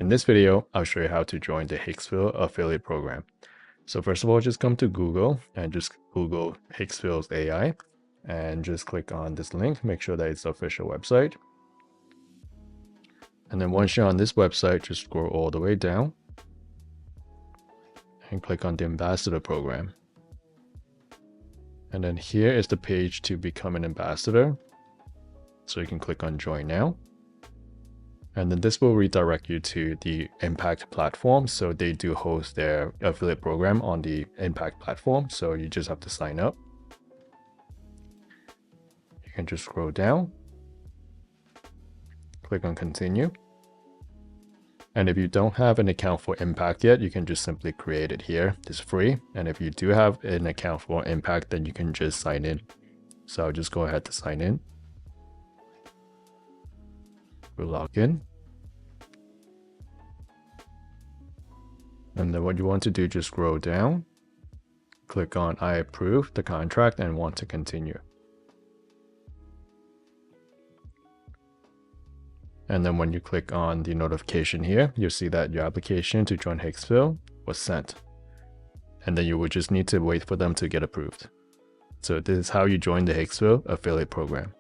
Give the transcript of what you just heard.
In this video, I'll show you how to join the Higgsfield affiliate program. So first of all, just come to Google and just Google Higgsfield's AI and just click on this link. Make sure that it's the official website. And then once you're on this website, just scroll all the way down and click on the ambassador program. And then here is the page to become an ambassador. So you can click on join now. And then this will redirect you to the Impact platform. So they do host their affiliate program on the Impact platform. So you just have to sign up. You can just scroll down, click on continue. And if you don't have an account for Impact yet, you can just simply create it here. It's free. And if you do have an account for Impact, then you can just sign in. So I'll just go ahead to sign in. We'll log in. And then what you want to do, just scroll down, click on I approve the contract and want to continue. And then when you click on the notification here, you'll see that your application to join Higgsfield was sent. And then you will just need to wait for them to get approved. So this is how you join the Higgsfield affiliate program.